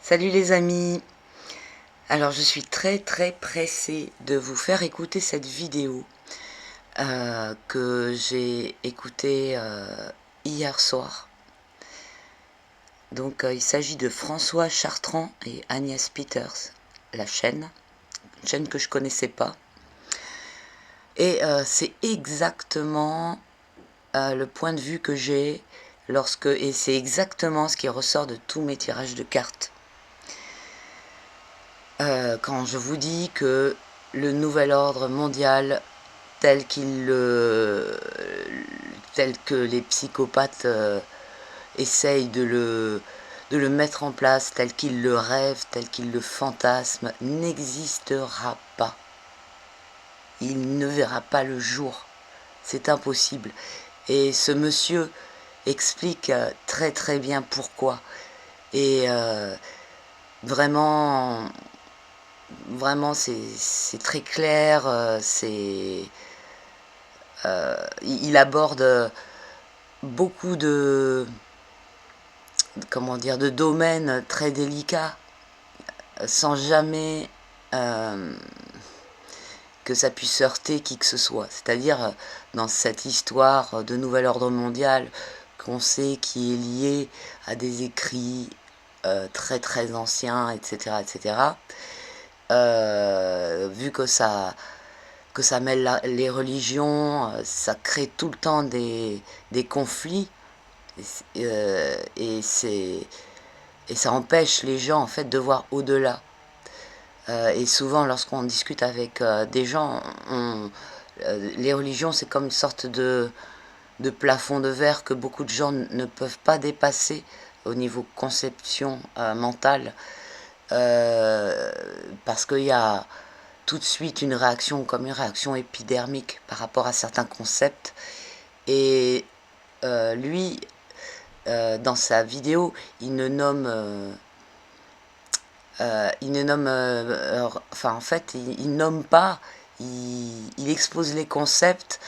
Salut les amis. Alors je suis très pressée de vous faire écouter cette vidéo que j'ai écoutée hier soir. Donc il s'agit de François Chartrand et Agnès Peters, la chaîne, une chaîne que je connaissais pas. Et c'est exactement le point de vue que j'ai et c'est exactement ce qui ressort de tous mes tirages de cartes. Quand je vous dis que le nouvel ordre mondial tel que les psychopathes essayent de le mettre en place, tel qu'ils le rêvent, tel qu'ils le fantasment, n'existera pas. Il ne verra pas le jour. C'est impossible. Et ce monsieur explique très bien pourquoi. Et vraiment, c'est très clair. Il aborde beaucoup de domaines très délicats, sans jamais que ça puisse heurter qui que ce soit. C'est-à-dire, dans cette histoire de nouvel ordre mondial, qu'on sait qui est lié à des écrits très anciens, etc., vu que ça mêle les religions, ça crée tout le temps des conflits, et ça empêche les gens en fait de voir au-delà. Et souvent lorsqu'on discute avec des gens, les religions c'est comme une sorte de plafond de verre que beaucoup de gens ne peuvent pas dépasser au niveau conception mentale, parce qu'il y a tout de suite une réaction comme une réaction épidermique par rapport à certains concepts. Et lui, dans sa vidéo, il ne nomme enfin en fait il nomme pas, il expose les concepts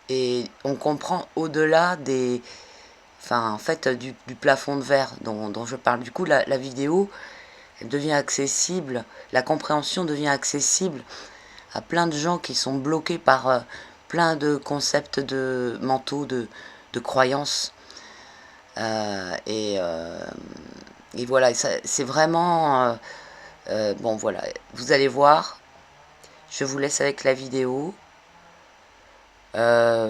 et on comprend au-delà en fait du plafond de verre dont je parle. Du coup la vidéo elle devient accessible, la compréhension devient accessible à plein de gens qui sont bloqués par plein de concepts mentaux, de croyances. Et voilà, c'est vraiment... bon voilà, vous allez voir, je vous laisse avec la vidéo. Ça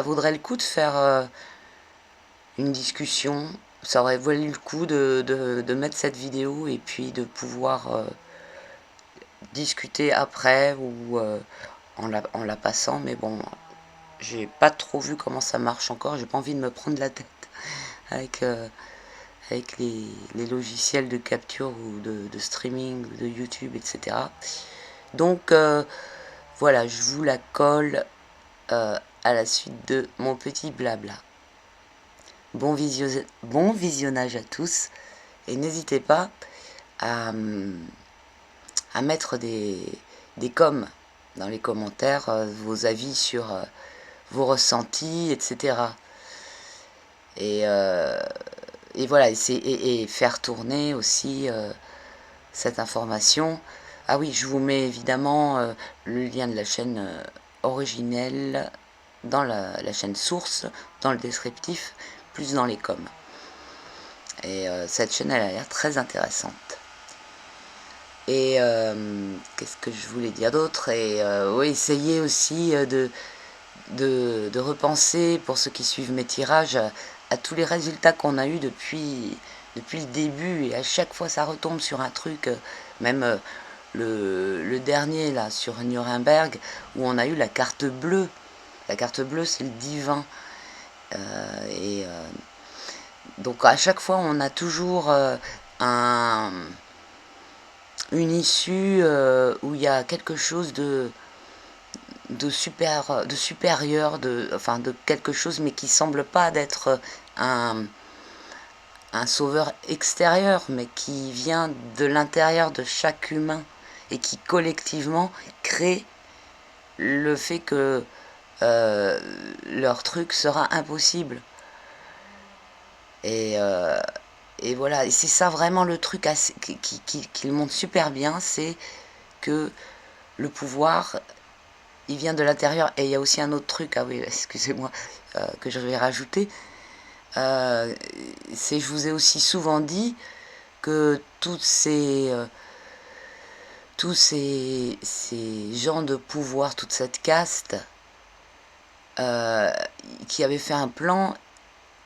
vaudrait le coup de faire une discussion. Ça aurait valu le coup de mettre cette vidéo et puis de pouvoir discuter après ou en la passant. Mais bon, j'ai pas trop vu comment ça marche encore. J'ai pas envie de me prendre la tête avec, avec les logiciels de capture ou de streaming, de YouTube, etc. Donc voilà, je vous la colle à la suite de mon petit blabla. Bon visionnage à tous et n'hésitez pas à, à mettre des coms dans les commentaires, vos avis sur vos ressentis, etc. Et, et voilà, et faire tourner aussi cette information. Ah oui, je vous mets évidemment le lien de la chaîne originelle dans la chaîne source, dans le descriptif, plus dans les coms. Et cette chaîne, elle a l'air très intéressante. Et qu'est-ce que je voulais dire d'autre? Et oui, essayez aussi de repenser, pour ceux qui suivent mes tirages, à tous les résultats qu'on a eu depuis le début, et à chaque fois ça retombe sur un truc, même le dernier là sur Nuremberg, où on a eu la carte bleue. La carte bleue, c'est le divin. Et donc à chaque fois on a toujours une issue où il y a quelque chose de supérieur, de quelque chose, mais qui semble pas d'être un, un sauveur extérieur, mais qui vient de l'intérieur de chaque humain et qui collectivement crée le fait que leur truc sera impossible. Et et voilà, et c'est ça vraiment le truc qui le montre super bien, c'est que le pouvoir, il vient de l'intérieur. Et il y a aussi un autre truc, ah oui, excusez-moi, que je vais rajouter, je vous ai aussi souvent dit que tous ces gens de pouvoir, toute cette caste, qui avaient fait un plan,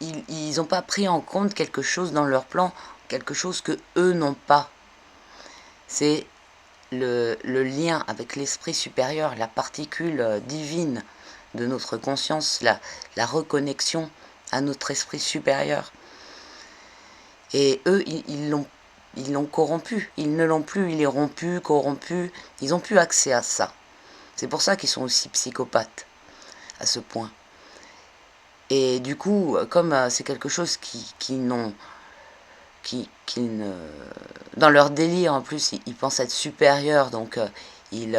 ils n'ont pas pris en compte quelque chose dans leur plan, quelque chose que eux n'ont pas. C'est le lien avec l'esprit supérieur, la particule divine de notre conscience, la reconnexion à notre esprit supérieur. Et eux, ils l'ont corrompu. Ils ne l'ont plus, il est rompu, corrompu. Ils n'ont plus accès à ça. C'est pour ça qu'ils sont aussi psychopathes, à ce point. Et du coup, comme c'est quelque chose qui ne... Dans leur délire, en plus, ils pensent être supérieurs, donc ils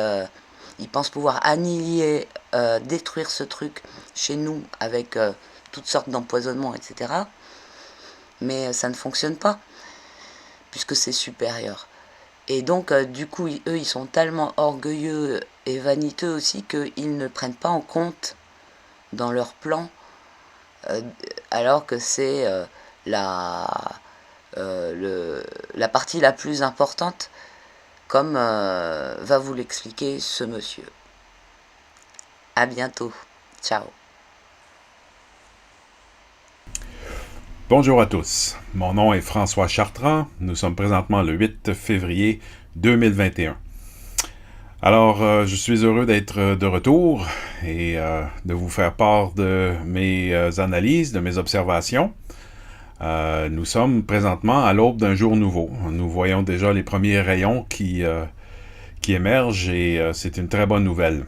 pensent pouvoir annihiler, détruire ce truc chez nous avec toutes sortes d'empoisonnements, etc. Mais ça ne fonctionne pas, puisque c'est supérieur. Et donc, du coup, eux, ils sont tellement orgueilleux et vaniteux aussi qu'ils ne prennent pas en compte dans leur plan, alors que c'est la partie la plus importante, comme va vous l'expliquer ce monsieur. À bientôt. Ciao. Bonjour à tous, mon nom est François Chartrand, nous sommes présentement le 8 février 2021. Alors, je suis heureux d'être de retour et de vous faire part de mes analyses, de mes observations. Nous sommes présentement à l'aube d'un jour nouveau. Nous voyons déjà les premiers rayons qui émergent et c'est une très bonne nouvelle.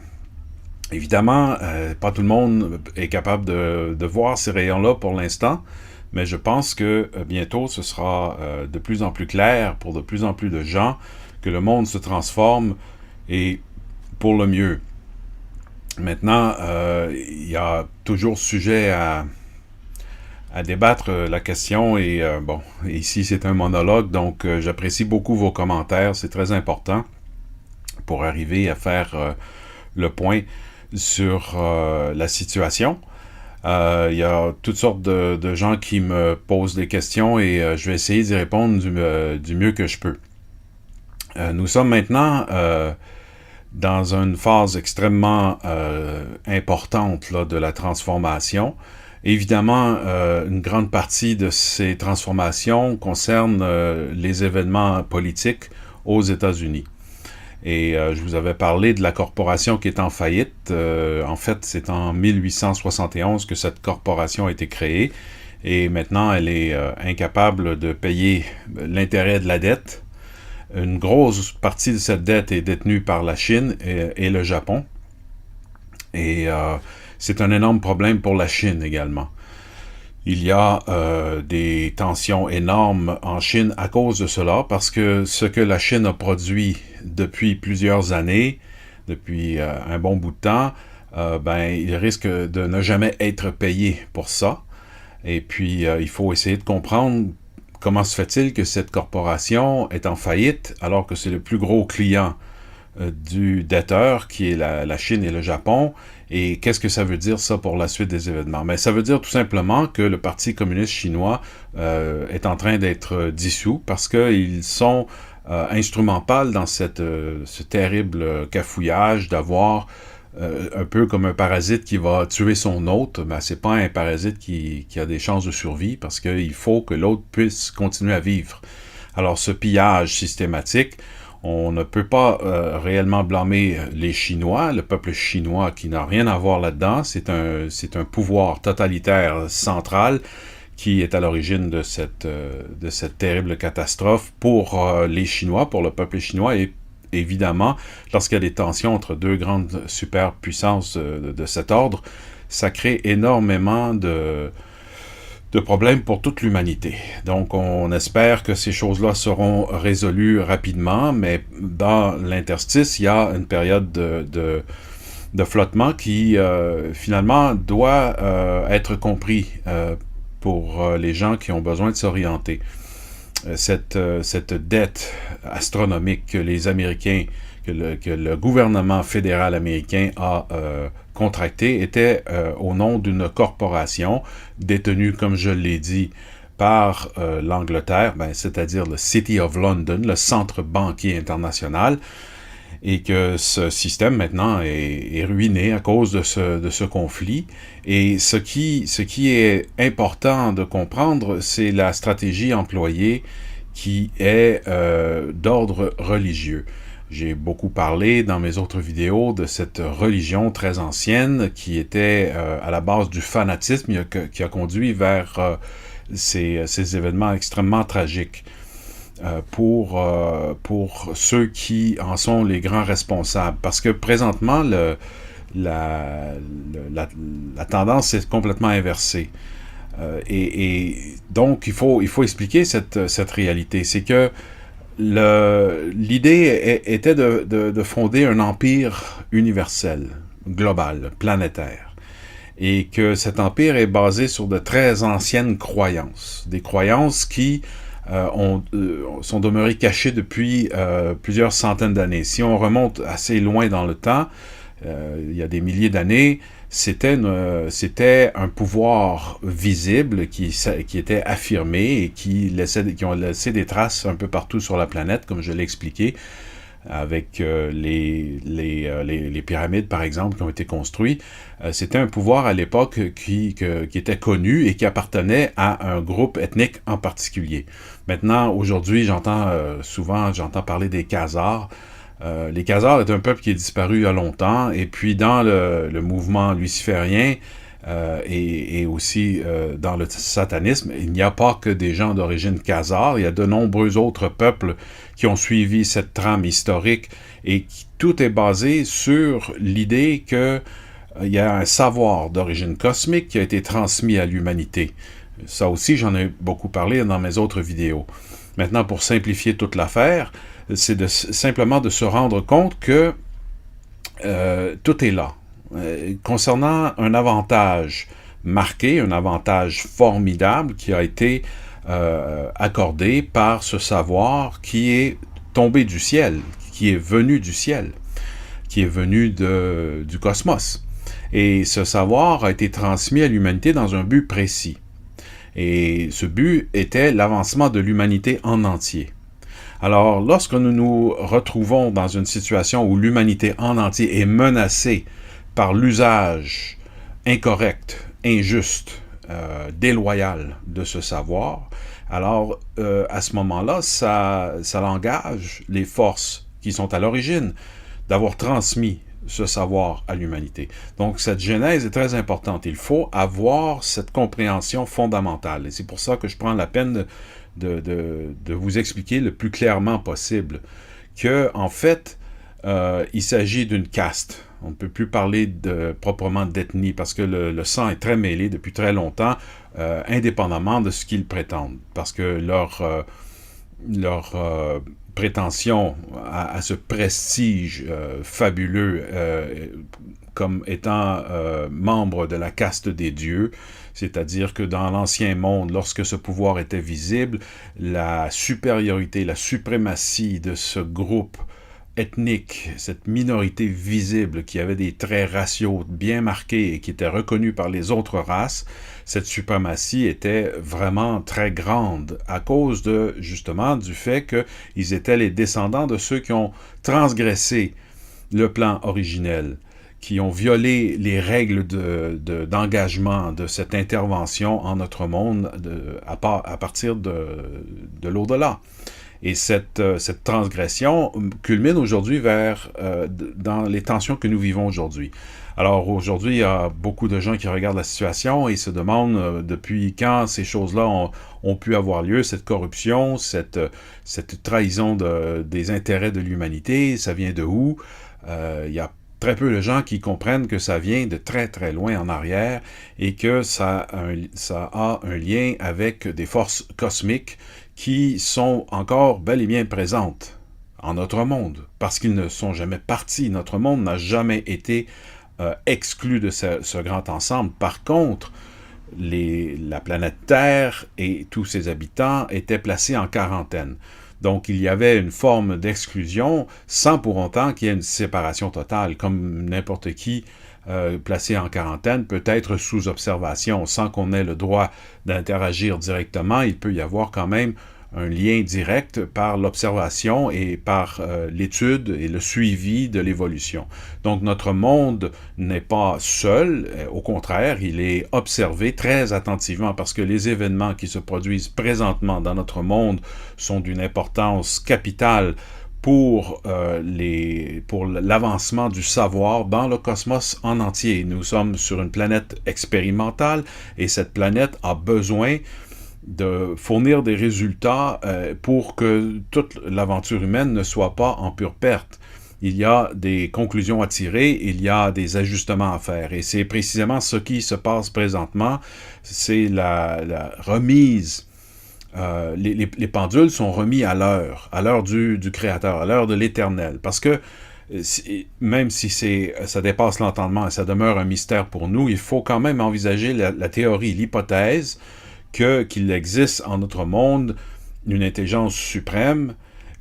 Évidemment, pas tout le monde est capable de voir ces rayons-là pour l'instant, mais je pense que bientôt ce sera de plus en plus clair pour de plus en plus de gens que le monde se transforme et pour le mieux. Maintenant, il y a toujours sujet à débattre la question et bon, ici c'est un monologue, donc j'apprécie beaucoup vos commentaires, c'est très important pour arriver à faire le point sur la situation. Il y a toutes sortes de gens qui me posent des questions et je vais essayer d'y répondre du mieux que je peux. Nous sommes maintenant dans une phase extrêmement importante là, de la transformation. Évidemment, une grande partie de ces transformations concerne les événements politiques aux États-Unis. Et je vous avais parlé de la corporation qui est en faillite. En fait, c'est en 1871 que cette corporation a été créée. Et maintenant, elle est incapable de payer l'intérêt de la dette. Une grosse partie de cette dette est détenue par la Chine et le Japon. Et c'est un énorme problème pour la Chine également. Il y a des tensions énormes en Chine à cause de cela, parce que ce que la Chine a produit depuis plusieurs années, depuis un bon bout de temps, il risque de ne jamais être payé pour ça. Et puis, il faut essayer de comprendre comment se fait-il que cette corporation est en faillite alors que c'est le plus gros client du debteur, qui est la Chine et le Japon, et qu'est-ce que ça veut dire ça pour la suite des événements? Mais ça veut dire tout simplement que le Parti communiste chinois est en train d'être dissous parce qu'ils sont instrumentales dans ce terrible cafouillage d'avoir un peu comme un parasite qui va tuer son hôte. Ben, c'est pas un parasite qui a des chances de survie parce qu'il faut que l'autre puisse continuer à vivre. Alors ce pillage systématique, on ne peut pas réellement blâmer les Chinois, le peuple chinois qui n'a rien à voir là-dedans. C'est un pouvoir totalitaire central qui est à l'origine de cette terrible catastrophe pour les Chinois, pour le peuple chinois. Et évidemment, lorsqu'il y a des tensions entre deux grandes superpuissances de cet ordre, ça crée énormément de problèmes pour toute l'humanité. Donc, on espère que ces choses-là seront résolues rapidement, mais dans l'interstice, il y a une période de flottement qui, finalement, doit être compris pour les gens qui ont besoin de s'orienter. cette dette astronomique que les Américains, que le gouvernement fédéral américain a contracté était au nom d'une corporation détenue, comme je l'ai dit, par l'Angleterre, c'est-à-dire le City of London, le centre banquier international, et que ce système maintenant est ruiné à cause de ce conflit. Et ce qui est important de comprendre, c'est la stratégie employée qui est d'ordre religieux. J'ai beaucoup parlé dans mes autres vidéos de cette religion très ancienne qui était à la base du fanatisme qui a conduit vers ces événements extrêmement tragiques. Pour ceux qui en sont les grands responsables. Parce que présentement, la tendance est complètement inversée. Et donc, il faut expliquer cette réalité. C'est que l'idée était de fonder un empire universel, global, planétaire. Et que cet empire est basé sur de très anciennes croyances. Des croyances qui sont demeurées cachées depuis plusieurs centaines d'années. Si on remonte assez loin dans le temps, il y a des milliers d'années, c'était un pouvoir visible qui était affirmé et qui ont laissé des traces un peu partout sur la planète, comme je l'ai expliqué, avec les pyramides, par exemple, qui ont été construites. C'était un pouvoir à l'époque qui était connu et qui appartenait à un groupe ethnique en particulier. Maintenant, aujourd'hui, j'entends parler des Khazars. Les Khazars est un peuple qui est disparu il y a longtemps, et puis dans le mouvement luciférien et aussi dans le satanisme, il n'y a pas que des gens d'origine khazare, il y a de nombreux autres peuples qui ont suivi cette trame historique, et tout est basé sur l'idée que il y a un savoir d'origine cosmique qui a été transmis à l'humanité. Ça aussi, j'en ai beaucoup parlé dans mes autres vidéos. Maintenant, pour simplifier toute l'affaire, c'est simplement de se rendre compte que tout est là. Concernant un avantage marqué, un avantage formidable qui a été accordé par ce savoir qui est tombé du ciel, qui est venu du ciel, qui est venu du cosmos. Et ce savoir a été transmis à l'humanité dans un but précis. Et ce but était l'avancement de l'humanité en entier. Alors, lorsque nous nous retrouvons dans une situation où l'humanité en entier est menacée par l'usage incorrect, injuste, déloyal de ce savoir, alors à ce moment-là, ça engage les forces qui sont à l'origine d'avoir transmis ce savoir à l'humanité. Donc, cette genèse est très importante. Il faut avoir cette compréhension fondamentale. Et c'est pour ça que je prends la peine de vous expliquer le plus clairement possible que, en fait, il s'agit d'une caste. On ne peut plus parler proprement d'ethnie parce que le sang est très mêlé depuis très longtemps, indépendamment de ce qu'ils prétendent. Parce que leur prétention à ce prestige fabuleux comme étant membre de la caste des dieux, c'est-à-dire que dans l'ancien monde, lorsque ce pouvoir était visible, la supériorité, la suprématie de ce groupe ethnique, cette minorité visible qui avait des traits raciaux bien marqués et qui était reconnue par les autres races, cette suprématie était vraiment très grande à cause justement du fait qu'ils étaient les descendants de ceux qui ont transgressé le plan originel, qui ont violé les règles d'engagement de cette intervention en notre monde à partir de l'au-delà. Et cette transgression culmine aujourd'hui dans les tensions que nous vivons aujourd'hui. Alors aujourd'hui, il y a beaucoup de gens qui regardent la situation et se demandent depuis quand ces choses-là ont pu avoir lieu, cette corruption, cette trahison des intérêts de l'humanité, ça vient de où? Il y a très peu de gens qui comprennent que ça vient de très très loin en arrière et que ça a un lien avec des forces cosmiques qui sont encore bel et bien présentes en notre monde, parce qu'ils ne sont jamais partis. Notre monde n'a jamais été exclu de ce grand ensemble. Par contre, la planète Terre et tous ses habitants étaient placés en quarantaine. Donc, il y avait une forme d'exclusion sans pour autant qu'il y ait une séparation totale, comme n'importe qui placé en quarantaine peut être sous observation sans qu'on ait le droit d'interagir directement. Il peut y avoir quand même un lien direct par l'observation et par l'étude et le suivi de l'évolution. Donc notre monde n'est pas seul, au contraire, il est observé très attentivement parce que les événements qui se produisent présentement dans notre monde sont d'une importance capitale pour l'avancement du savoir dans le cosmos en entier. Nous sommes sur une planète expérimentale et cette planète a besoin de fournir des résultats pour que toute l'aventure humaine ne soit pas en pure perte. Il y a des conclusions à tirer, il y a des ajustements à faire. Et c'est précisément ce qui se passe présentement, c'est la remise. Les pendules sont remis à l'heure du Créateur, à l'heure de l'Éternel. Parce que même si ça dépasse l'entendement et ça demeure un mystère pour nous, il faut quand même envisager la théorie, l'hypothèse qu'il existe en notre monde une intelligence suprême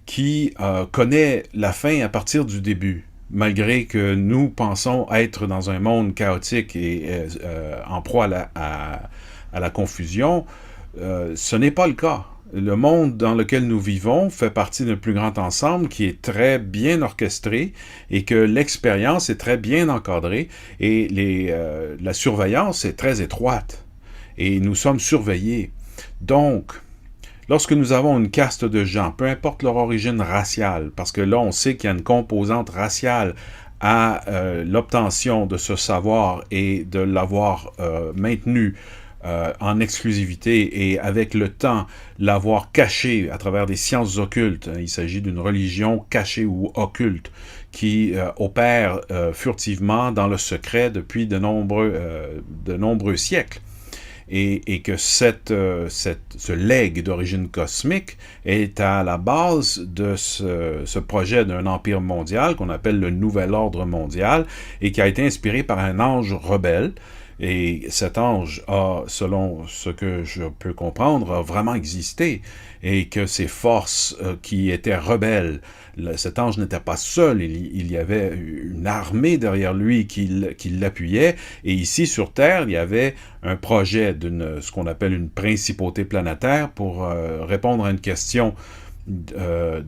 qui connaît la fin à partir du début, malgré que nous pensons être dans un monde chaotique et en proie à la confusion. Ce n'est pas le cas. Le monde dans lequel nous vivons fait partie d'un plus grand ensemble qui est très bien orchestré et que l'expérience est très bien encadrée et la surveillance est très étroite. Et nous sommes surveillés. Donc, lorsque nous avons une caste de gens, peu importe leur origine raciale, parce que là, on sait qu'il y a une composante raciale à l'obtention de ce savoir et de l'avoir maintenu en exclusivité et avec le temps l'avoir caché à travers des sciences occultes. Il s'agit d'une religion cachée ou occulte qui opère furtivement dans le secret depuis de nombreux siècles. Et que ce legs d'origine cosmique est à la base de ce projet d'un empire mondial qu'on appelle le Nouvel Ordre mondial et qui a été inspiré par un ange rebelle. Et cet ange a, selon ce que je peux comprendre, a vraiment existé et que ces forces qui étaient rebelles, cet ange n'était pas seul, il y avait une armée derrière lui qui l'appuyait, et ici sur Terre, il y avait un projet ce qu'on appelle une principauté planétaire pour répondre à une question d'un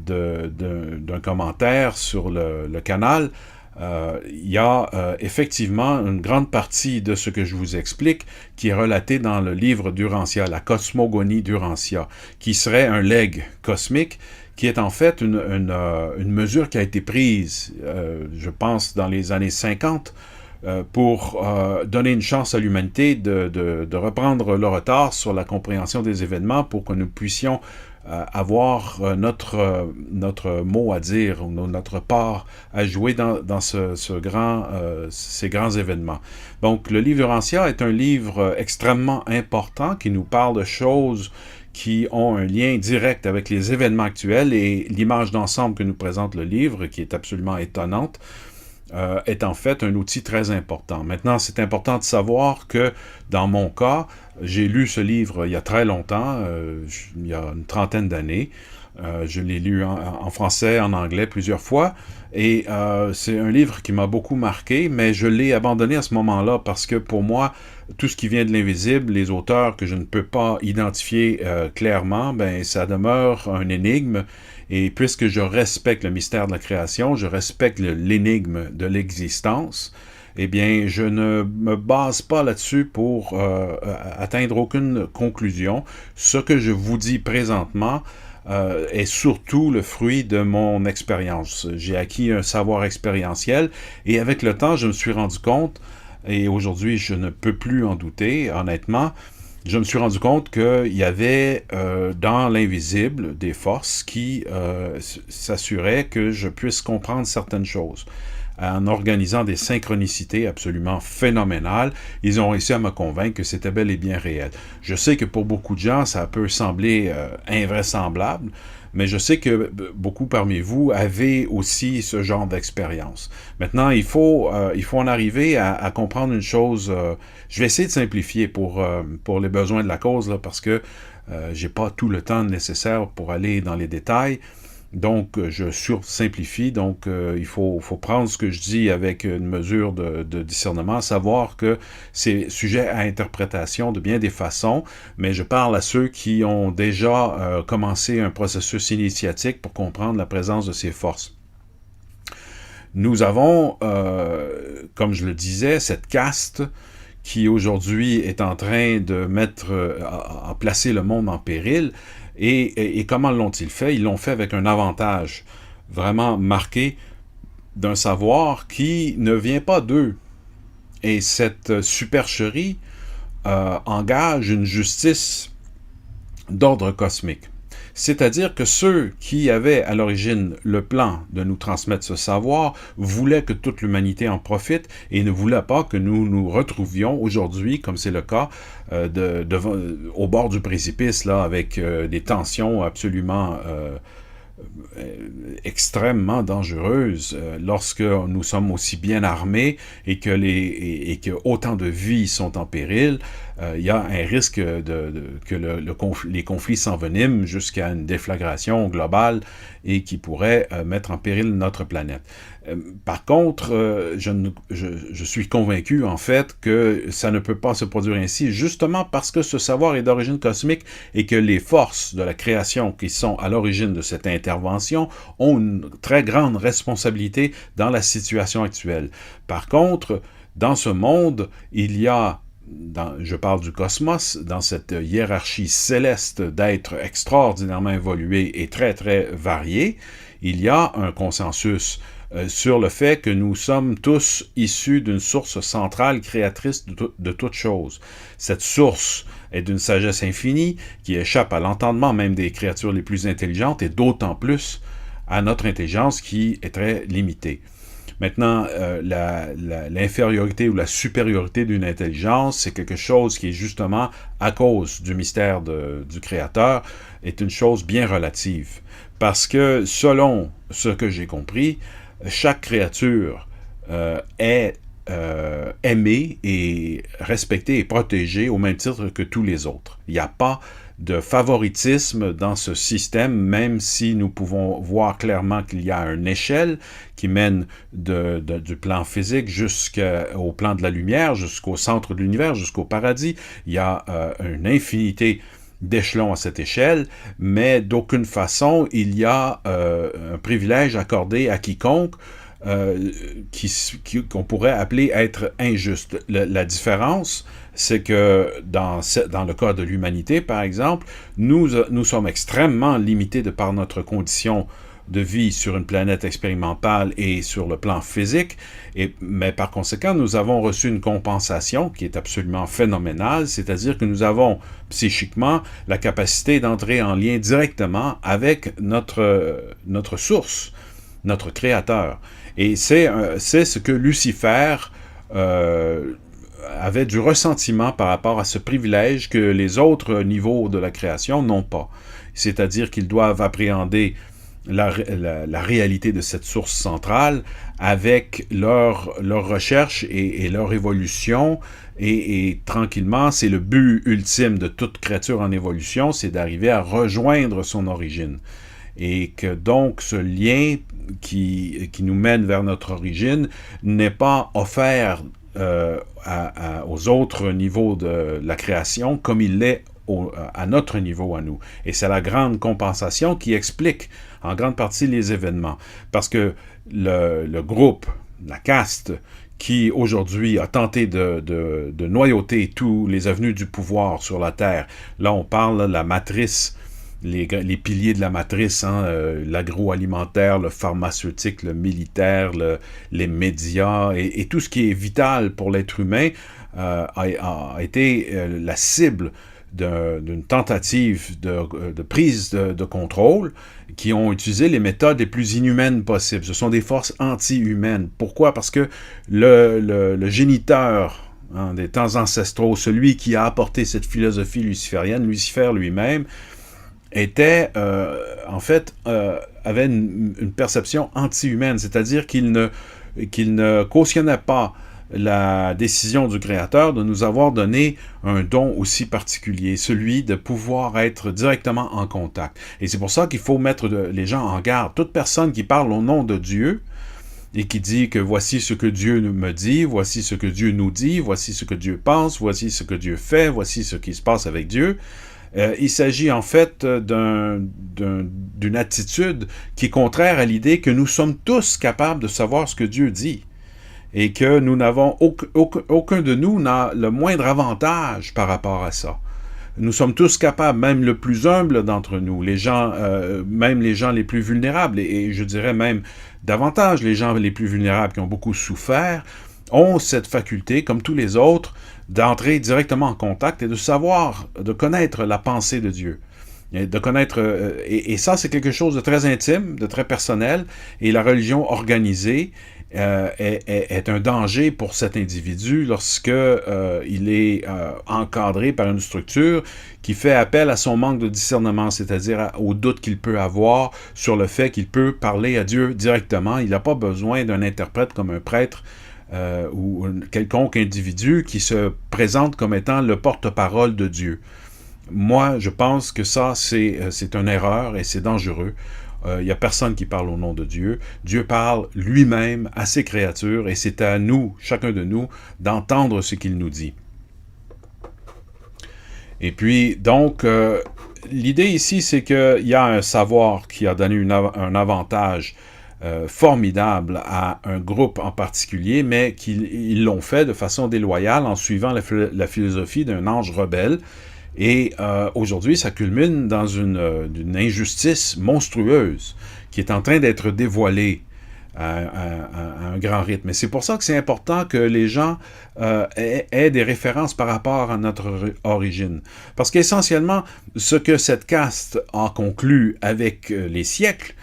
commentaire sur le canal. Il y a effectivement une grande partie de ce que je vous explique qui est relaté dans le livre d'Urantia, la cosmogonie d'Urantia, qui serait un legs cosmique, qui est en fait une mesure qui a été prise, je pense, dans les années 50, pour donner une chance à l'humanité de reprendre le retard sur la compréhension des événements pour que nous puissions avoir notre mot à dire, ou notre part à jouer dans ces grands événements. Donc, le livre Urantia est un livre extrêmement important qui nous parle de choses qui ont un lien direct avec les événements actuels, et l'image d'ensemble que nous présente le livre, qui est absolument étonnante, est en fait un outil très important. Maintenant, c'est important de savoir que, dans mon cas, j'ai lu ce livre il y a très longtemps, il y a une trentaine d'années. Je l'ai lu en français, en anglais plusieurs fois, et c'est un livre qui m'a beaucoup marqué, mais je l'ai abandonné à ce moment-là parce que pour moi, tout ce qui vient de l'invisible, les auteurs que je ne peux pas identifier clairement, ben ça demeure un énigme. Et puisque je respecte le mystère de la création, je respecte l'énigme de l'existence, eh bien, je ne me base pas là-dessus pour atteindre aucune conclusion. Ce que je vous dis présentement est surtout le fruit de mon expérience. J'ai acquis un savoir expérientiel et avec le temps, je me suis rendu compte, et aujourd'hui, je ne peux plus en douter, honnêtement, je me suis rendu compte qu'il y avait dans l'invisible des forces qui s'assuraient que je puisse comprendre certaines choses. en organisant des synchronicités absolument phénoménales. Ils ont réussi à me convaincre que c'était bel et bien réel. Je sais que pour beaucoup de gens, ça peut sembler invraisemblable, mais je sais que beaucoup parmi vous avez aussi ce genre d'expérience. Maintenant, il faut en arriver à comprendre une chose. Je vais essayer de simplifier pour les besoins de la cause, là, parce que j'ai pas tout le temps nécessaire pour aller dans les détails. Donc, je sursimplifie. Donc, il faut prendre ce que je dis avec une mesure de discernement, savoir que c'est sujet à interprétation de bien des façons, mais je parle à ceux qui ont déjà commencé un processus initiatique pour comprendre la présence de ces forces. Nous avons, comme je le disais, cette caste qui aujourd'hui est en train de à placer le monde en péril. Et comment l'ont-ils fait? Ils l'ont fait avec un avantage vraiment marqué d'un savoir qui ne vient pas d'eux. Et cette supercherie engage une justice d'ordre cosmique. C'est-à-dire que ceux qui avaient à l'origine le plan de nous transmettre ce savoir voulaient que toute l'humanité en profite et ne voulaient pas que nous nous retrouvions aujourd'hui, comme c'est le cas, au bord du précipice, là, avec des tensions absolument extrêmement dangereuses lorsque nous sommes aussi bien armés et que autant de vies sont en péril. Il y a un risque que les conflits s'enveniment jusqu'à une déflagration globale et qui pourrait mettre en péril notre planète. Par contre, je suis convaincu, en fait, que ça ne peut pas se produire ainsi, justement parce que ce savoir est d'origine cosmique et que les forces de la création qui sont à l'origine de cette intervention ont une très grande responsabilité dans la situation actuelle. Par contre, dans ce monde, il y a je parle du cosmos, dans cette hiérarchie céleste d'êtres extraordinairement évolués et très, très variés, il y a un consensus sur le fait que nous sommes tous issus d'une source centrale créatrice de toutes choses. Cette source est d'une sagesse infinie qui échappe à l'entendement même des créatures les plus intelligentes et d'autant plus à notre intelligence qui est très limitée. Maintenant, l'infériorité ou la supériorité d'une intelligence, c'est quelque chose qui est justement, à cause du mystère du Créateur, est une chose bien relative. Parce que, selon ce que j'ai compris, chaque créature est aimée et respectée et protégée au même titre que tous les autres. Il n'y a pas de favoritisme dans ce système, même si nous pouvons voir clairement qu'il y a une échelle qui mène du plan physique jusqu'au plan de la lumière, jusqu'au centre de l'univers, jusqu'au paradis. Il y a une infinité d'échelons à cette échelle, mais d'aucune façon il y a un privilège accordé à quiconque qu'on pourrait appeler être injuste. La différence, c'est que dans le cas de l'humanité, par exemple, nous sommes extrêmement limités de par notre condition de vie sur une planète expérimentale et sur le plan physique, mais par conséquent, nous avons reçu une compensation qui est absolument phénoménale, c'est-à-dire que nous avons psychiquement la capacité d'entrer en lien directement avec notre source, notre créateur. Et c'est ce que Lucifer avait du ressentiment par rapport à ce privilège que les autres niveaux de la création n'ont pas. C'est-à-dire qu'ils doivent appréhender la réalité de cette source centrale avec leur recherche et leur évolution. Et tranquillement, c'est le but ultime de toute créature en évolution, c'est d'arriver à rejoindre son origine. Et que donc ce lien qui nous mène vers notre origine n'est pas offert aux autres niveaux de la création comme il l'est à notre niveau à nous. Et c'est la grande compensation qui explique en grande partie les événements. Parce que le groupe, la caste, qui aujourd'hui a tenté de noyauter tous les avenues du pouvoir sur la Terre, là on parle de la matrice, les piliers de la matrice, l'agroalimentaire, le pharmaceutique, le militaire, les médias et tout ce qui est vital pour l'être humain a été la cible d'une tentative de prise de contrôle, qui ont utilisé les méthodes les plus inhumaines possibles. Ce sont des forces anti-humaines. Pourquoi? Parce que le géniteur, hein, des temps ancestraux, celui qui a apporté cette philosophie luciférienne, Lucifer lui-même, était, avait une perception anti-humaine, c'est-à-dire qu'il ne cautionnait pas la décision du Créateur de nous avoir donné un don aussi particulier, celui de pouvoir être directement en contact. Et c'est pour ça qu'il faut mettre les gens en garde. Toute personne qui parle au nom de Dieu et qui dit que voici ce que Dieu me dit, voici ce que Dieu nous dit, voici ce que Dieu pense, voici ce que Dieu fait, voici ce qui se passe avec Dieu, il s'agit en fait d'une attitude qui est contraire à l'idée que nous sommes tous capables de savoir ce que Dieu dit et que nous n'avons aucun de nous n'a le moindre avantage par rapport à ça. Nous sommes tous capables, même le plus humble d'entre nous, les gens, même les gens les plus vulnérables, et je dirais même davantage les gens les plus vulnérables qui ont beaucoup souffert, ont cette faculté, comme tous les autres, d'entrer directement en contact et de savoir, de connaître la pensée de Dieu. Et de connaître, et ça, c'est quelque chose de très intime, de très personnel, et la religion organisée est un danger pour cet individu lorsque il est encadré par une structure qui fait appel à son manque de discernement, c'est-à-dire au doute qu'il peut avoir sur le fait qu'il peut parler à Dieu directement. Il n'a pas besoin d'un interprète comme un prêtre ou quelconque individu qui se présente comme étant le porte-parole de Dieu. Moi, je pense que ça, c'est une erreur et c'est dangereux. Il n'y a personne qui parle au nom de Dieu. Dieu parle lui-même à ses créatures et c'est à nous, chacun de nous, d'entendre ce qu'il nous dit. Et puis, donc, l'idée ici, c'est qu'il y a un savoir qui a donné un avantage formidable à un groupe en particulier, mais qu'ils l'ont fait de façon déloyale en suivant la philosophie d'un ange rebelle. Et aujourd'hui, ça culmine dans une injustice monstrueuse qui est en train d'être dévoilée à un grand rythme. Et c'est pour ça que c'est important que les gens aient des références par rapport à notre origine. Parce qu'essentiellement, ce que cette caste a conclu avec les siècles,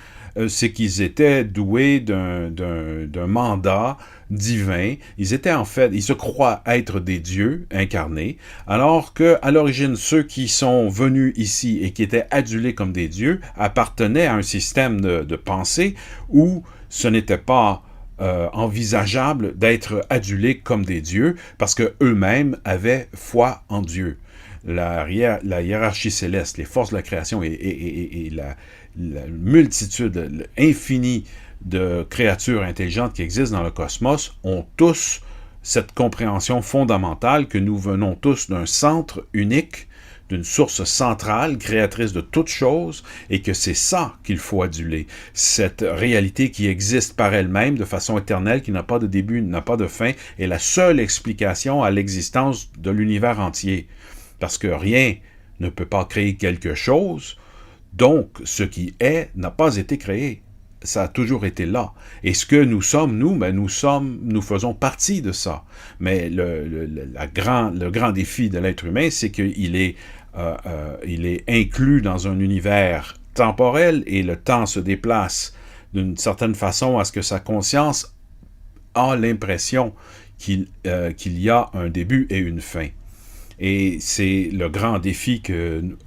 c'est qu'ils étaient doués d'un mandat divin. Ils se croient être des dieux incarnés, alors que à l'origine, ceux qui sont venus ici et qui étaient adulés comme des dieux appartenaient à un système de pensée où ce n'était pas envisageable d'être adulés comme des dieux parce que eux-mêmes avaient foi en Dieu. La hiérarchie céleste, les forces de la création et la multitude infinie de créatures intelligentes qui existent dans le cosmos ont tous cette compréhension fondamentale que nous venons tous d'un centre unique, d'une source centrale, créatrice de toutes choses, et que c'est ça qu'il faut aduler. Cette réalité qui existe par elle-même de façon éternelle, qui n'a pas de début, n'a pas de fin, est la seule explication à l'existence de l'univers entier. Parce que rien ne peut pas créer quelque chose, donc ce qui est n'a pas été créé. Ça a toujours été là. Et ce que nous sommes, nous faisons partie de ça. Mais le grand défi de l'être humain, c'est qu'il est inclus dans un univers temporel et le temps se déplace d'une certaine façon à ce que sa conscience a l'impression qu'il y a un début et une fin. Et c'est le grand défi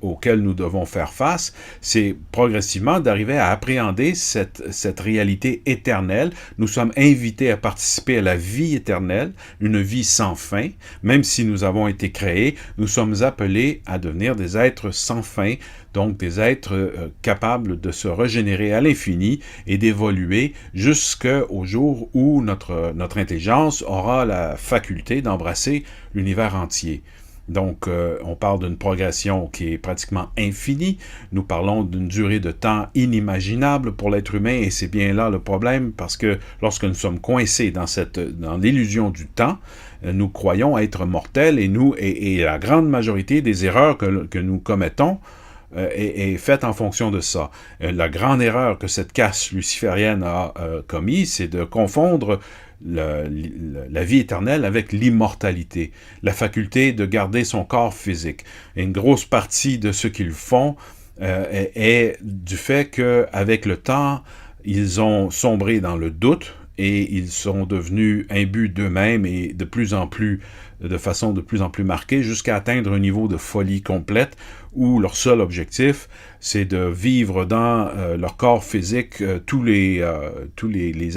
auquel nous devons faire face, c'est progressivement d'arriver à appréhender cette réalité éternelle. Nous sommes invités à participer à la vie éternelle, une vie sans fin. Même si nous avons été créés, nous sommes appelés à devenir des êtres sans fin, donc des êtres capables de se régénérer à l'infini et d'évoluer jusqu'au jour où notre intelligence aura la faculté d'embrasser l'univers entier. Donc, on parle d'une progression qui est pratiquement infinie. Nous parlons d'une durée de temps inimaginable pour l'être humain, et c'est bien là le problème, parce que lorsque nous sommes coincés dans l'illusion du temps, nous croyons être mortels, et la grande majorité des erreurs que nous commettons est faite en fonction de ça. La grande erreur que cette caste luciférienne a commise, c'est de confondre la vie éternelle avec l'immortalité, la faculté de garder son corps physique. Et une grosse partie de ce qu'ils font est du fait qu'avec le temps, ils ont sombré dans le doute et ils sont devenus imbus d'eux-mêmes et de façon de plus en plus marquée, jusqu'à atteindre un niveau de folie complète où leur seul objectif, c'est de vivre dans leur corps physique tous les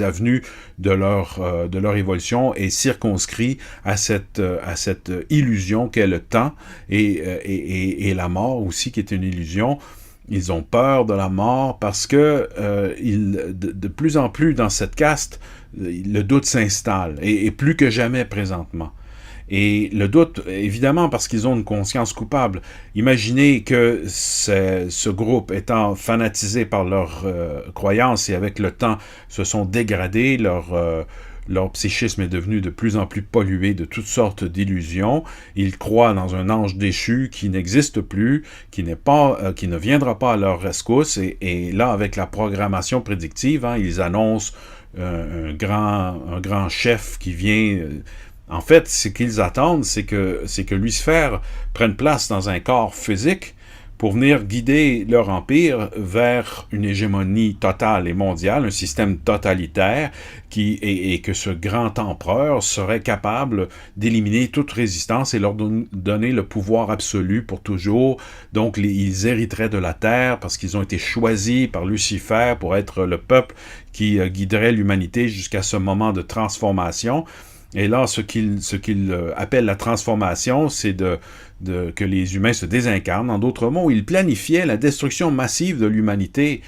avenues de leur évolution et circonscrits à cette illusion qu'est le temps et la mort aussi, qui est une illusion. Ils ont peur de la mort parce que de plus en plus dans cette caste, le doute s'installe, et plus que jamais présentement. Et le doute, évidemment, parce qu'ils ont une conscience coupable. Imaginez que ce groupe, étant fanatisé par leurs croyances et avec le temps se sont dégradés, leur psychisme est devenu de plus en plus pollué de toutes sortes d'illusions. Ils croient dans un ange déchu qui n'existe plus, qui ne viendra pas à leur rescousse. Et là, avec la programmation prédictive, ils annoncent un grand chef qui vient. En fait, ce qu'ils attendent, c'est que Lucifer prenne place dans un corps physique pour venir guider leur empire vers une hégémonie totale et mondiale, un système totalitaire, et que ce grand empereur serait capable d'éliminer toute résistance et leur donner le pouvoir absolu pour toujours. Donc, ils hériteraient de la terre parce qu'ils ont été choisis par Lucifer pour être le peuple qui guiderait l'humanité jusqu'à ce moment de transformation. Et là, ce qu'il appelle la transformation, c'est que les humains se désincarnent. En d'autres mots, il planifiait la destruction massive de l'humanité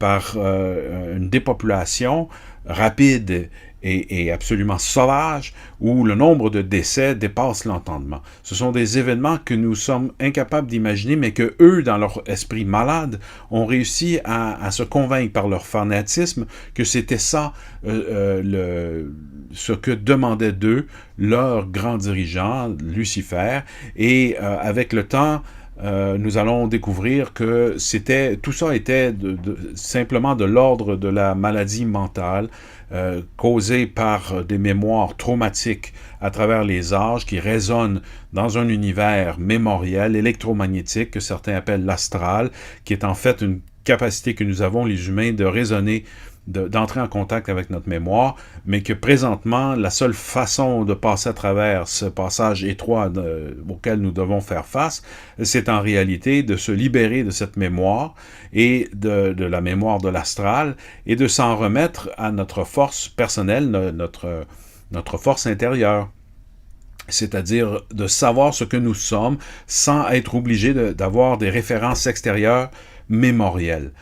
par une dépopulation rapide et absolument sauvage, où le nombre de décès dépasse l'entendement. Ce sont des événements que nous sommes incapables d'imaginer, mais que eux, dans leur esprit malade, ont réussi à se convaincre par leur fanatisme que c'était ça ce que demandait d'eux leur grand dirigeant, Lucifer. Et avec le temps, nous allons découvrir que tout ça était simplement de l'ordre de la maladie mentale causée par des mémoires traumatiques à travers les âges qui résonnent dans un univers mémoriel, électromagnétique, que certains appellent l'astral, qui est en fait une capacité que nous avons, les humains, de raisonner, d'entrer en contact avec notre mémoire, mais que présentement, la seule façon de passer à travers ce passage étroit auquel nous devons faire face, c'est en réalité de se libérer de cette mémoire et de la mémoire de l'astral et de s'en remettre à notre force personnelle, notre force intérieure. C'est-à-dire de savoir ce que nous sommes sans être obligé d'avoir des références extérieures mémorielles.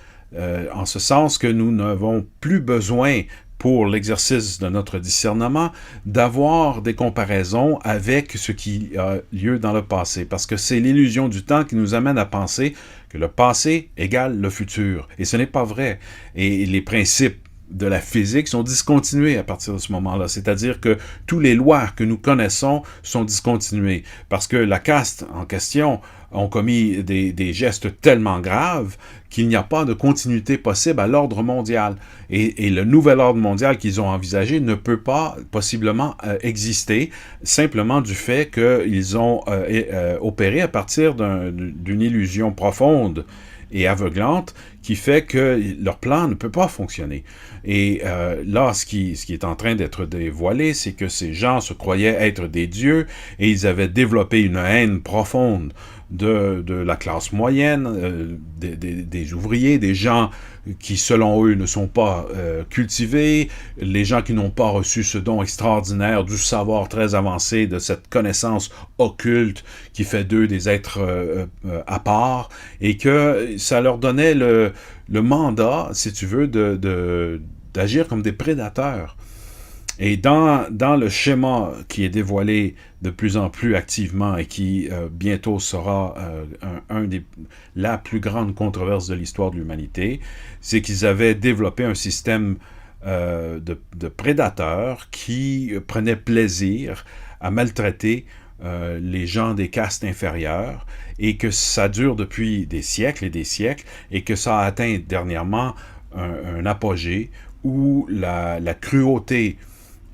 En ce sens que nous n'avons plus besoin, pour l'exercice de notre discernement, d'avoir des comparaisons avec ce qui a lieu dans le passé. Parce que c'est l'illusion du temps qui nous amène à penser que le passé égale le futur. Et ce n'est pas vrai. Et les principes de la physique sont discontinués à partir de ce moment-là. C'est-à-dire que toutes les lois que nous connaissons sont discontinuées. Parce que la caste en question ont commis des gestes tellement graves qu'il n'y a pas de continuité possible à l'ordre mondial. Et le nouvel ordre mondial qu'ils ont envisagé ne peut pas possiblement exister simplement du fait qu'ils ont opéré à partir d'une illusion profonde et aveuglante qui fait que leur plan ne peut pas fonctionner. Et là, ce qui est en train d'être dévoilé, c'est que ces gens se croyaient être des dieux et ils avaient développé une haine profonde de la classe moyenne, des ouvriers, des gens qui, selon eux, ne sont pas cultivés, les gens qui n'ont pas reçu ce don extraordinaire du savoir très avancé, de cette connaissance occulte qui fait d'eux des êtres à part, et que ça leur donnait le mandat, si tu veux, d'agir comme des prédateurs. Et dans le schéma qui est dévoilé de plus en plus activement et qui bientôt sera la plus grande controverse de l'histoire de l'humanité, c'est qu'ils avaient développé un système de prédateurs qui prenaient plaisir à maltraiter les gens des castes inférieures, et que ça dure depuis des siècles et des siècles, et que ça a atteint dernièrement un apogée où la cruauté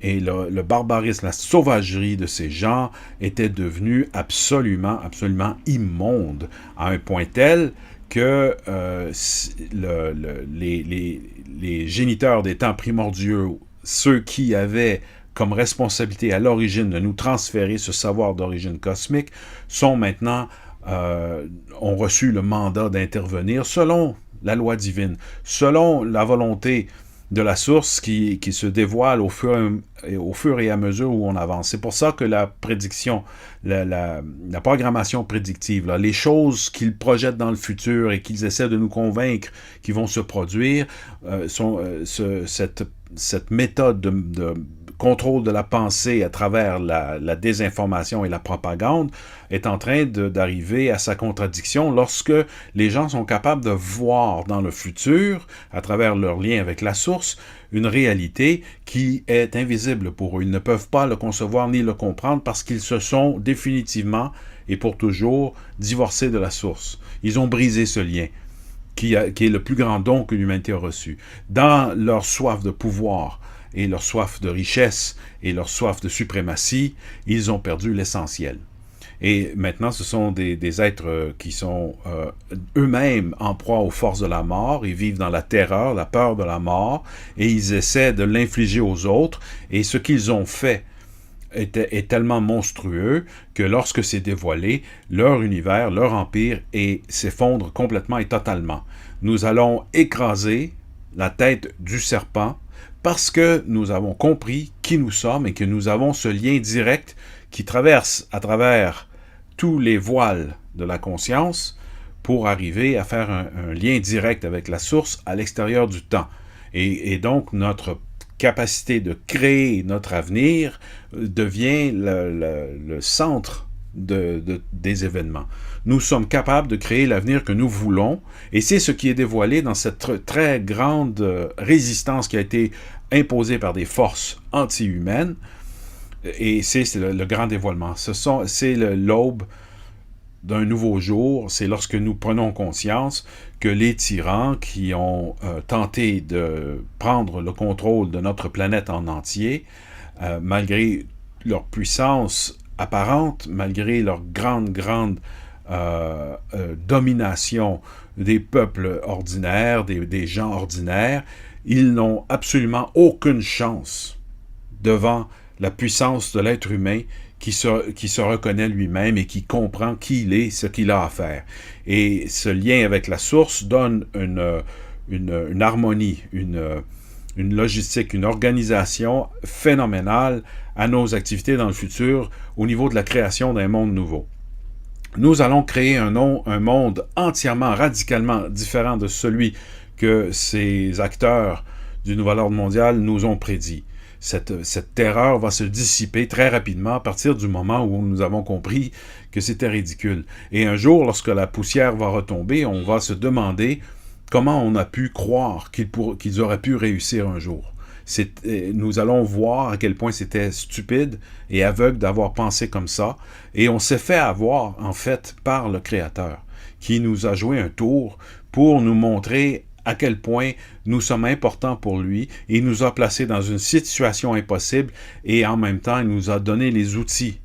et le barbarisme, la sauvagerie de ces gens était devenu absolument, absolument immonde, à un point tel que les géniteurs des temps primordiaux, ceux qui avaient comme responsabilité à l'origine de nous transférer ce savoir d'origine cosmique, sont maintenant, ont reçu le mandat d'intervenir selon la loi divine, selon la volonté de la source qui se dévoile au fur et à mesure où on avance. C'est pour ça que la prédiction, la programmation prédictive, là, les choses qu'ils projettent dans le futur et qu'ils essaient de nous convaincre qui vont se produire, cette méthode de contrôle de la pensée à travers la désinformation et la propagande est en train d'arriver à sa contradiction lorsque les gens sont capables de voir dans le futur, à travers leur lien avec la source, une réalité qui est invisible pour eux. Ils ne peuvent pas le concevoir ni le comprendre parce qu'ils se sont définitivement et pour toujours divorcés de la source. Ils ont brisé ce lien qui est le plus grand don que l'humanité a reçu. Dans leur soif de pouvoir, et leur soif de richesse et leur soif de suprématie, ils ont perdu l'essentiel. Et maintenant, ce sont des êtres qui sont eux-mêmes en proie aux forces de la mort. Ils vivent dans la terreur, la peur de la mort, et ils essaient de l'infliger aux autres. Et ce qu'ils ont fait est tellement monstrueux que lorsque c'est dévoilé, leur univers, leur empire s'effondre complètement et totalement. Nous allons écraser la tête du serpent parce que nous avons compris qui nous sommes et que nous avons ce lien direct qui traverse à travers tous les voiles de la conscience pour arriver à faire un lien direct avec la source à l'extérieur du temps. Et donc, notre capacité de créer notre avenir devient le centre des événements. Nous sommes capables de créer l'avenir que nous voulons, et c'est ce qui est dévoilé dans cette très grande résistance qui a été imposée par des forces anti-humaines, et c'est le grand dévoilement. C'est l'aube d'un nouveau jour, c'est lorsque nous prenons conscience que les tyrans qui ont tenté de prendre le contrôle de notre planète en entier, malgré leur puissance apparente, malgré leur grande domination des peuples ordinaires, des gens ordinaires, ils n'ont absolument aucune chance devant la puissance de l'être humain qui se reconnaît lui-même et qui comprend qui il est, ce qu'il a à faire. Et ce lien avec la source donne une harmonie, une logistique, une organisation phénoménale à nos activités dans le futur au niveau de la création d'un monde nouveau. Nous allons créer un monde entièrement, radicalement différent de celui que ces acteurs du Nouvel Ordre mondial nous ont prédit. Cette terreur va se dissiper très rapidement à partir du moment où nous avons compris que c'était ridicule. Et un jour, lorsque la poussière va retomber, on va se demander comment on a pu croire qu'ils auraient pu réussir un jour. Nous allons voir à quel point c'était stupide et aveugle d'avoir pensé comme ça. Et on s'est fait avoir, en fait, par le Créateur, qui nous a joué un tour pour nous montrer à quel point nous sommes importants pour lui, et il nous a placés dans une situation impossible, et en même temps, il nous a donné les outils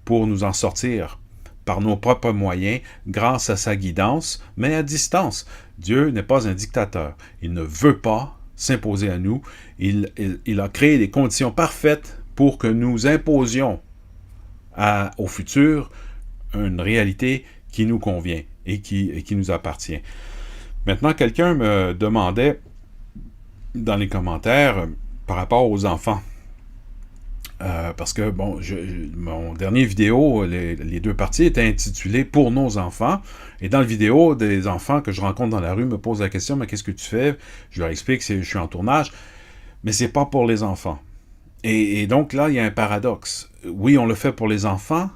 pour nous en sortir par nos propres moyens, grâce à sa guidance, mais à distance. Dieu n'est pas un dictateur. Il ne veut pas s'imposer à nous. Il a créé des conditions parfaites pour que nous imposions au futur une réalité qui nous convient et qui nous appartient. Maintenant, quelqu'un me demandait dans les commentaires par rapport aux enfants. Parce que, bon, mon dernier vidéo, les deux parties étaient intitulées « Pour nos enfants ». Et dans la vidéo, des enfants que je rencontre dans la rue me posent la question « Mais qu'est-ce que tu fais? » Je leur explique que je suis en tournage. Mais c'est pas pour les enfants. Et donc là, il y a un paradoxe. Oui, on le fait pour les enfants,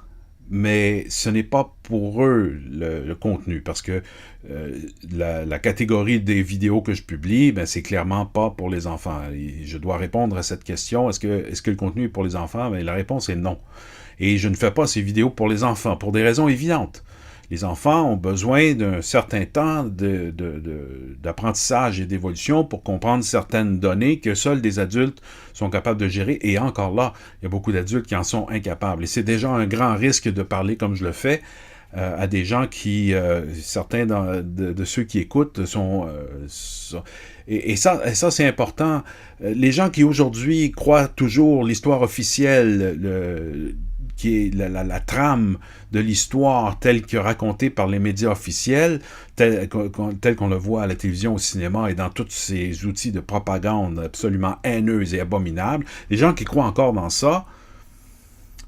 mais ce n'est pas pour eux le contenu, parce que la catégorie des vidéos que je publie, ben, c'est clairement pas pour les enfants. Et je dois répondre à cette question, est-ce que le contenu est pour les enfants? Ben, la réponse est non. Et je ne fais pas ces vidéos pour les enfants, pour des raisons évidentes. Les enfants ont besoin d'un certain temps d'apprentissage et d'évolution pour comprendre certaines données que seuls des adultes sont capables de gérer. Et encore là, il y a beaucoup d'adultes qui en sont incapables. Et c'est déjà un grand risque de parler comme je le fais à des gens qui, certains de ceux qui écoutent et ça c'est important. Les gens qui aujourd'hui croient toujours l'histoire officielle, qui est la trame de l'histoire telle que racontée par les médias officiels, tel qu'on le voit à la télévision, au cinéma et dans tous ces outils de propagande absolument haineuses et abominables, les gens qui croient encore dans ça,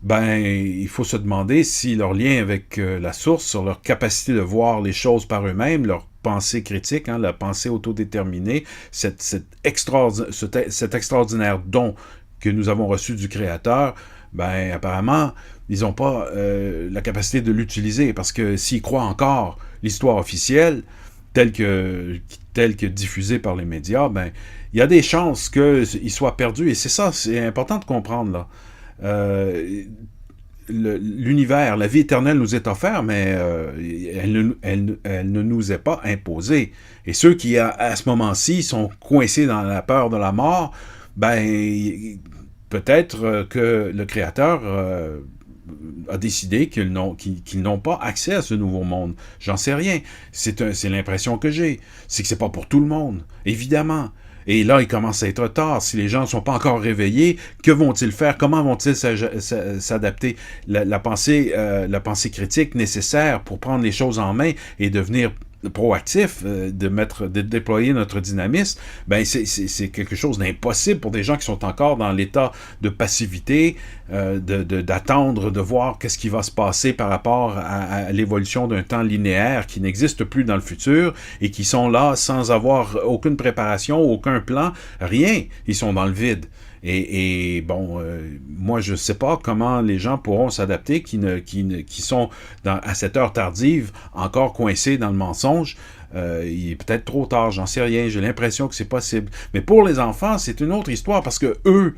ben, il faut se demander si leur lien avec la source, sur leur capacité de voir les choses par eux-mêmes, leur pensée critique, la pensée autodéterminée, cet extraordinaire don que nous avons reçu du Créateur, ben, apparemment, ils n'ont pas la capacité de l'utiliser, parce que s'ils croient encore l'histoire officielle, telle que diffusée par les médias, ben, il y a des chances qu'ils soient perdus, et c'est ça, c'est important de comprendre, là. L'univers, la vie éternelle nous est offerte, mais elle ne nous est pas imposée. Et ceux qui, à ce moment-ci, sont coincés dans la peur de la mort, ben, peut-être que le Créateur a décidé qu'ils n'ont pas accès à ce nouveau monde. J'en sais rien. C'est l'impression que j'ai. C'est que c'est pas pour tout le monde, évidemment. Et là, il commence à être tard. Si les gens ne sont pas encore réveillés, que vont-ils faire? Comment vont-ils s'adapter? La pensée critique nécessaire pour prendre les choses en main et devenir proactif, de déployer notre dynamisme, ben c'est quelque chose d'impossible pour des gens qui sont encore dans l'état de passivité, d'attendre, de voir qu'est-ce qui va se passer par rapport à l'évolution d'un temps linéaire qui n'existe plus dans le futur et qui sont là sans avoir aucune préparation, aucun plan, rien. Ils sont dans le vide. Et bon, moi, je ne sais pas comment les gens pourront s'adapter qui sont, à cette heure tardive, encore coincés dans le mensonge. Il est peut-être trop tard, j'en sais rien, j'ai l'impression que c'est possible. Mais pour les enfants, c'est une autre histoire, parce que eux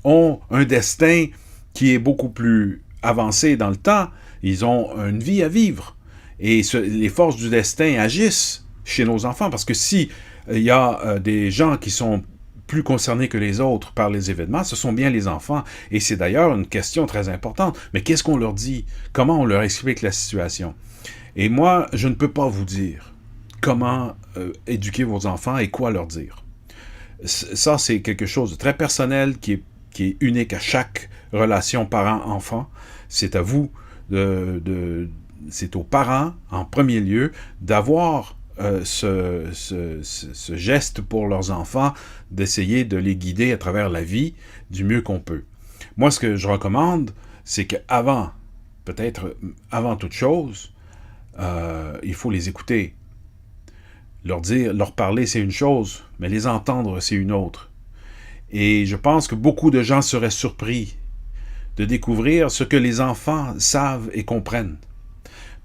ont un destin qui est beaucoup plus avancé dans le temps. Ils ont une vie à vivre. Et les forces du destin agissent chez nos enfants, parce que si il y a des gens qui sont plus concernés que les autres par les événements, ce sont bien les enfants. Et c'est d'ailleurs une question très importante. Mais qu'est-ce qu'on leur dit? Comment on leur explique la situation? Et moi, je ne peux pas vous dire comment éduquer vos enfants et quoi leur dire. Ça, c'est quelque chose de très personnel qui est unique à chaque relation parent-enfant. C'est à vous, c'est aux parents, en premier lieu, d'avoir ce geste pour leurs enfants, d'essayer de les guider à travers la vie du mieux qu'on peut. Moi, ce que je recommande, c'est peut-être avant toute chose, il faut les écouter. Leur parler, c'est une chose, mais les entendre, c'est une autre. Et je pense que beaucoup de gens seraient surpris de découvrir ce que les enfants savent et comprennent.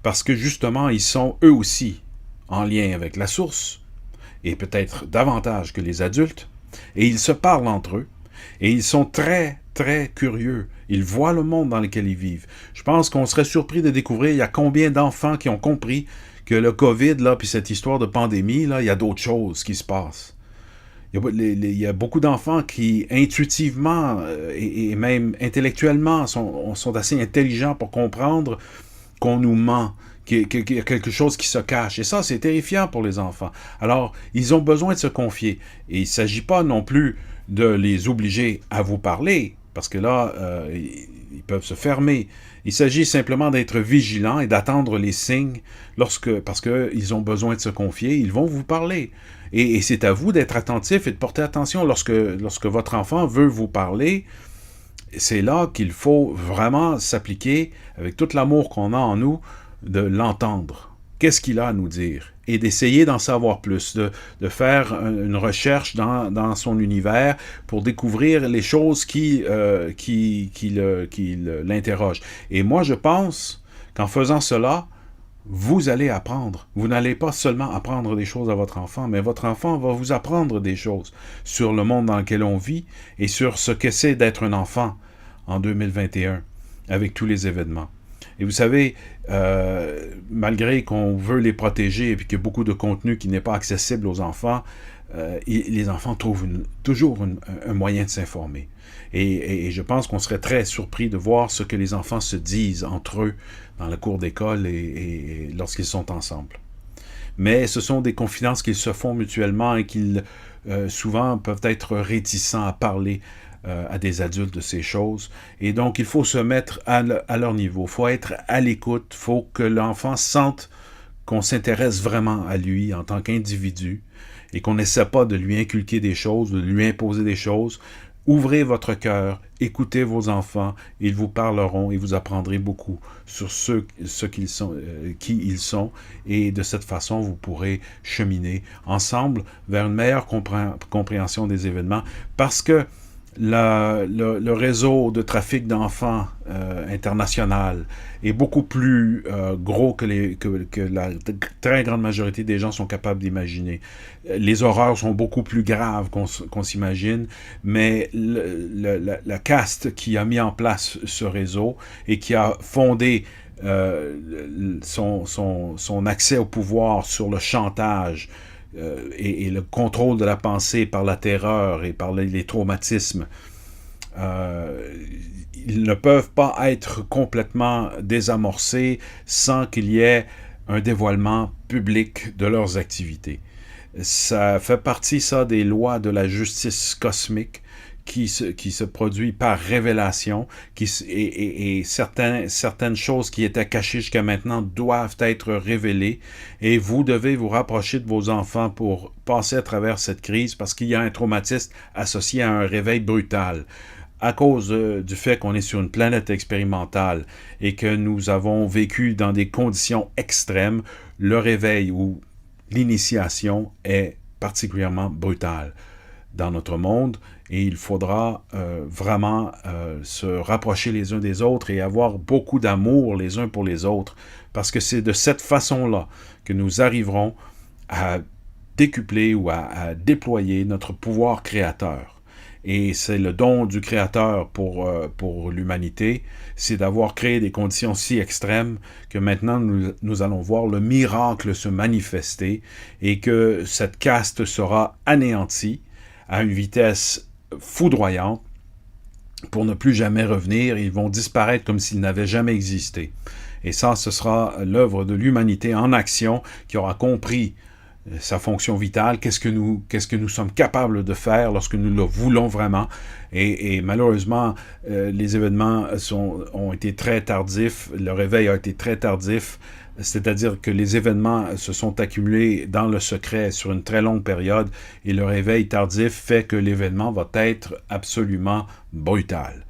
Parce que justement, ils sont eux aussi en lien avec la source, et peut-être davantage que les adultes, et ils se parlent entre eux, et ils sont très, très curieux. Ils voient le monde dans lequel ils vivent. Je pense qu'on serait surpris de découvrir il y a combien d'enfants qui ont compris que le COVID, là, puis cette histoire de pandémie, là, il y a d'autres choses qui se passent. Il y a beaucoup d'enfants qui, intuitivement et même intellectuellement, sont assez intelligents pour comprendre qu'on nous ment, qu'il y a quelque chose qui se cache. Et ça, c'est terrifiant pour les enfants. Alors, ils ont besoin de se confier. Et il ne s'agit pas non plus de les obliger à vous parler, parce que là, ils peuvent se fermer. Il s'agit simplement d'être vigilants et d'attendre les signes parce qu'ils ont besoin de se confier. Ils vont vous parler. Et c'est à vous d'être attentif et de porter attention lorsque votre enfant veut vous parler. C'est là qu'il faut vraiment s'appliquer, avec tout l'amour qu'on a en nous, de l'entendre. Qu'est-ce qu'il a à nous dire? Et d'essayer d'en savoir plus, de faire une recherche dans son univers pour découvrir les choses qui l'interrogent. Et moi, je pense qu'en faisant cela, vous allez apprendre. Vous n'allez pas seulement apprendre des choses à votre enfant, mais votre enfant va vous apprendre des choses sur le monde dans lequel on vit et sur ce que c'est d'être un enfant en 2021, avec tous les événements. Et vous savez, malgré qu'on veut les protéger et puis qu'il y a beaucoup de contenu qui n'est pas accessible aux enfants, les enfants trouvent toujours un moyen de s'informer. Et je pense qu'on serait très surpris de voir ce que les enfants se disent entre eux dans la cour d'école et lorsqu'ils sont ensemble. Mais ce sont des confidences qu'ils se font mutuellement et qu'ils souvent peuvent être réticents à parler à des adultes de ces choses. Et donc, il faut se mettre à leur niveau. Il faut être à l'écoute. Il faut que l'enfant sente qu'on s'intéresse vraiment à lui en tant qu'individu et qu'on n'essaie pas de lui inculquer des choses, de lui imposer des choses. Ouvrez votre cœur, écoutez vos enfants, ils vous parleront et vous apprendrez beaucoup sur qui ils sont, et de cette façon, vous pourrez cheminer ensemble vers une meilleure compréhension des événements, parce que le réseau de trafic d'enfants international est beaucoup plus gros que la très grande majorité des gens sont capables d'imaginer. Les horreurs sont beaucoup plus graves qu'on s'imagine, mais la caste qui a mis en place ce réseau et qui a fondé son accès au pouvoir sur le chantage, et le contrôle de la pensée par la terreur et par les traumatismes, ils ne peuvent pas être complètement désamorcés sans qu'il y ait un dévoilement public de leurs activités. Ça fait partie, ça, des lois de la justice cosmique qui se produit par révélation, et certaines choses qui étaient cachées jusqu'à maintenant doivent être révélées, et vous devez vous rapprocher de vos enfants pour passer à travers cette crise, parce qu'il y a un traumatisme associé à un réveil brutal. À cause du fait qu'on est sur une planète expérimentale et que nous avons vécu dans des conditions extrêmes, le réveil ou l'initiation est particulièrement brutale dans notre monde, et il faudra vraiment se rapprocher les uns des autres et avoir beaucoup d'amour les uns pour les autres, parce que c'est de cette façon-là que nous arriverons à décupler ou à déployer notre pouvoir créateur. Et c'est le don du Créateur pour l'humanité, c'est d'avoir créé des conditions si extrêmes que maintenant nous allons voir le miracle se manifester, et que cette caste sera anéantie à une vitesse foudroyante pour ne plus jamais revenir. Ils vont disparaître comme s'ils n'avaient jamais existé. Et ça, ce sera l'œuvre de l'humanité en action, qui aura compris sa fonction vitale, qu'est-ce que nous sommes capables de faire lorsque nous le voulons vraiment. Et malheureusement, les événements ont été très tardifs, le réveil a été très tardif, c'est-à-dire que les événements se sont accumulés dans le secret sur une très longue période, et le réveil tardif fait que l'événement va être absolument brutal.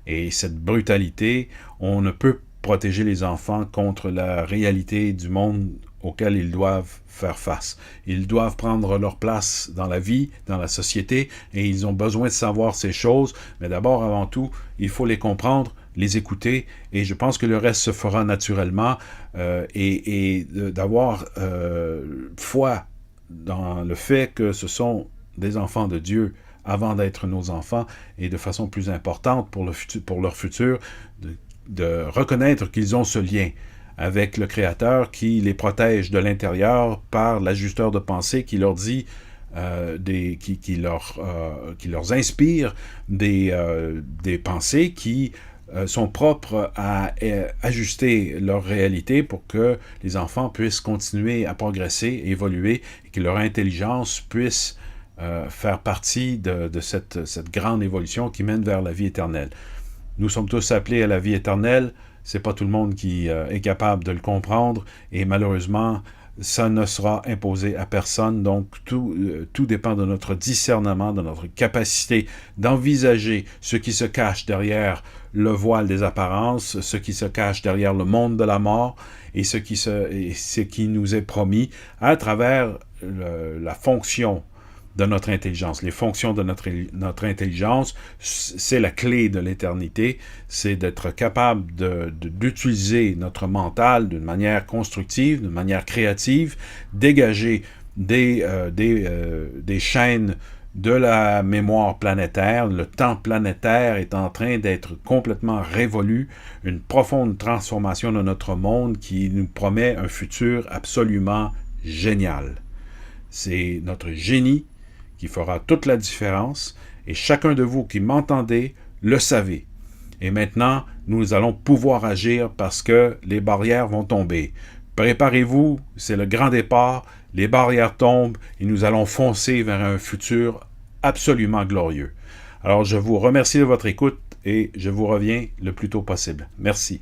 Et cette brutalité, on ne peut protéger les enfants contre la réalité du monde auquel ils doivent faire face. Ils doivent prendre leur place dans la vie, dans la société, et ils ont besoin de savoir ces choses, mais d'abord, avant tout, il faut les comprendre, les écouter, et je pense que le reste se fera naturellement, et d'avoir foi dans le fait que ce sont des enfants de Dieu avant d'être nos enfants, et de façon plus importante pour leur futur, de reconnaître qu'ils ont ce lien avec le Créateur qui les protège de l'intérieur par l'ajusteur de pensée qui leur dit, qui leur inspire des pensées qui sont propres à ajuster leur réalité pour que les enfants puissent continuer à progresser, évoluer, et que leur intelligence puisse faire partie de cette grande évolution qui mène vers la vie éternelle. Nous sommes tous appelés à la vie éternelle. C'est pas tout le monde qui est capable de le comprendre, et malheureusement, ça ne sera imposé à personne. Donc, tout dépend de notre discernement, de notre capacité d'envisager ce qui se cache derrière le voile des apparences, ce qui se cache derrière le monde de la mort, et ce qui nous est promis à travers la fonction de notre intelligence. Les fonctions de notre intelligence, c'est la clé de l'éternité, c'est d'être capable d'utiliser notre mental d'une manière constructive, d'une manière créative, dégager des chaînes de la mémoire planétaire. Le temps planétaire est en train d'être complètement révolu, une profonde transformation de notre monde qui nous promet un futur absolument génial. C'est notre génie qui fera toute la différence, et chacun de vous qui m'entendez le savez. Et maintenant, nous allons pouvoir agir parce que les barrières vont tomber. Préparez-vous, c'est le grand départ, les barrières tombent et nous allons foncer vers un futur absolument glorieux. Alors, je vous remercie de votre écoute et je vous reviens le plus tôt possible. Merci.